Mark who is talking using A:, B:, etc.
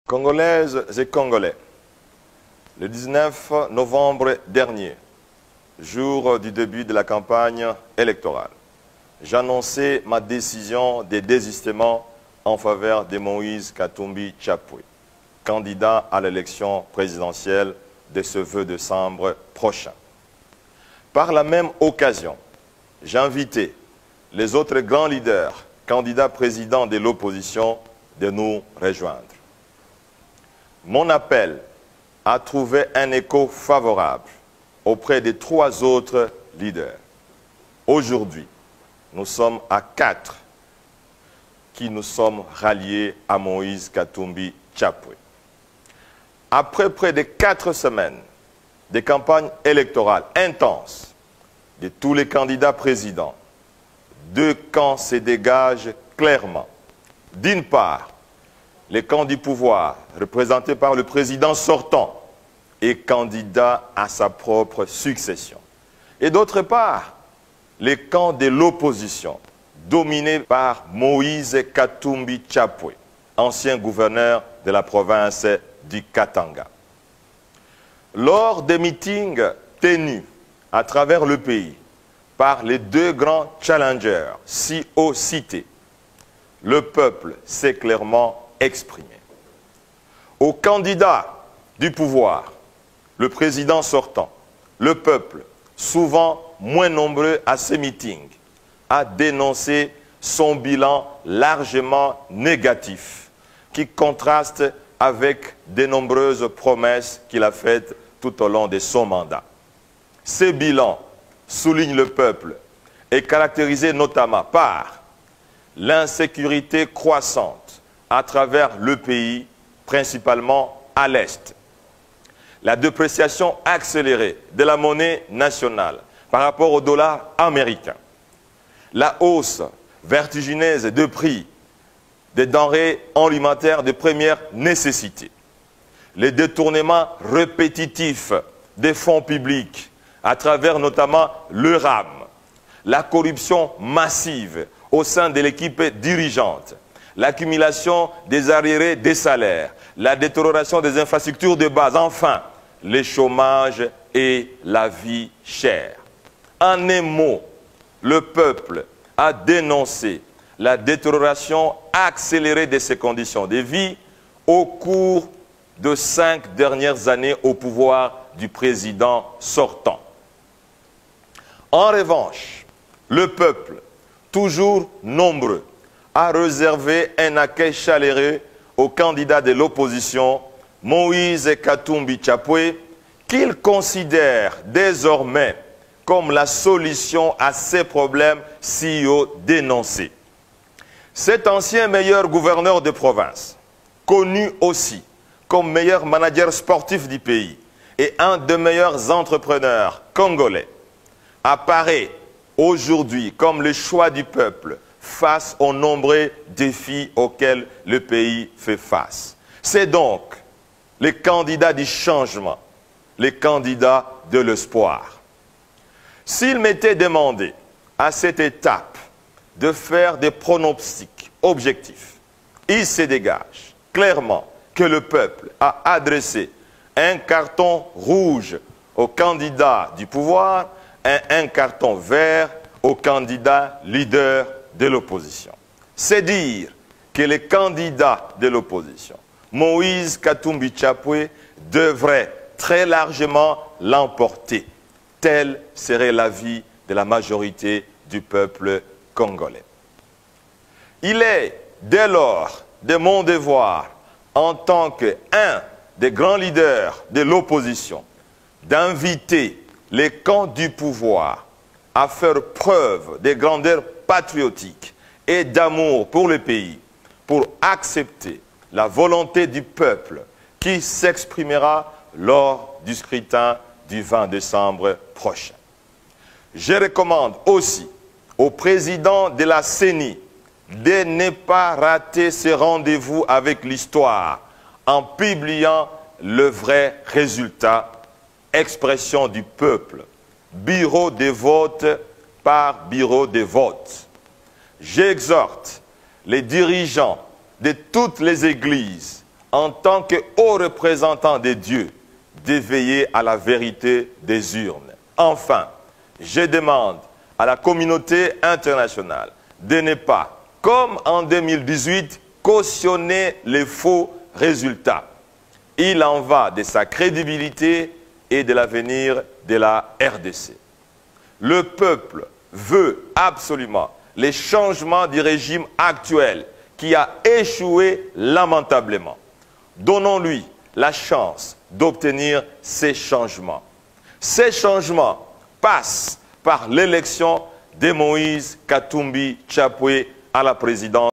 A: Congolaises et Congolais, le 19 novembre dernier, jour du début de la campagne électorale, j'annonçais ma décision de désistement en faveur de Moïse Katumbi Tchapoué, candidat à l'élection présidentielle de ce vœu de décembre prochain. Par la même occasion, j'invitais les autres grands leaders, candidats présidents de l'opposition, de nous rejoindre. Mon appel a trouvé un écho favorable auprès des 3 autres leaders. Aujourd'hui, nous sommes à 4 qui nous sommes ralliés à Moïse Katumbi Tchapoué. Après près de 4 semaines de campagne électorale intense de tous les candidats présidents, 2 camps se dégagent clairement. D'une part, les camps du pouvoir, représentés par le président sortant, et candidat à sa propre succession. Et d'autre part, les camps de l'opposition, dominés par Moïse Katumbi Tchapoué, ancien gouverneur de la province du Katanga. Lors des meetings tenus à travers le pays par les 2 grands challengers si haut cités, le peuple s'est clairement exprimé. Aux candidats du pouvoir, le président sortant, le peuple, souvent moins nombreux à ces meetings, a dénoncé son bilan largement négatif, qui contraste avec de nombreuses promesses qu'il a faites tout au long de son mandat. Ce bilan, souligne le peuple, est caractérisé notamment par l'insécurité croissante à travers le pays, principalement à l'Est. La dépréciation accélérée de la monnaie nationale par rapport au dollar américain. La hausse vertigineuse de prix des denrées alimentaires de première nécessité. Les détournements répétitifs des fonds publics à travers notamment le RAM. La corruption massive au sein de l'équipe dirigeante. L'accumulation des arriérés des salaires, la détérioration des infrastructures de base, enfin, le chômage et la vie chère. En un mot, le peuple a dénoncé la détérioration accélérée de ses conditions de vie au cours de 5 dernières années au pouvoir du président sortant. En revanche, le peuple, toujours nombreux, a réservé un accueil chaleureux au candidat de l'opposition, Moïse Katumbi Tchapoué, qu'il considère désormais comme la solution à ces problèmes si haut dénoncés. Cet ancien meilleur gouverneur de province, connu aussi comme meilleur manager sportif du pays et un des meilleurs entrepreneurs congolais, apparaît aujourd'hui comme le choix du peuple face aux nombreux défis auxquels le pays fait face. C'est donc les candidats du changement, les candidats de l'espoir. S'il m'était demandé à cette étape de faire des pronostics objectifs, il se dégage clairement que le peuple a adressé un carton rouge au candidat du pouvoir et un carton vert au candidat leader de l'opposition. C'est dire que les candidats de l'opposition, Moïse Katumbi Tchapoué, devrait très largement l'emporter. Tel serait l'avis de la majorité du peuple congolais. Il est dès lors de mon devoir, en tant qu'un des grands leaders de l'opposition, d'inviter les camps du pouvoir à faire preuve de grandeur patriotique et d'amour pour le pays, pour accepter la volonté du peuple qui s'exprimera lors du scrutin du 20 décembre prochain. Je recommande aussi au président de la CENI de ne pas rater ce rendez-vous avec l'histoire en publiant le vrai résultat, expression du peuple, bureau de vote par bureau de vote. J'exhorte les dirigeants de toutes les églises en tant que haut représentant des dieux, de veiller à la vérité des urnes. Enfin, je demande à la communauté internationale de ne pas, comme en 2018, cautionner les faux résultats. Il en va de sa crédibilité et de l'avenir de la RDC. Le peuple veut absolument les changements du régime actuel qui a échoué lamentablement. Donnons-lui la chance d'obtenir ces changements. Ces changements passent par l'élection de Moïse Katumbi Chapwe à la présidence.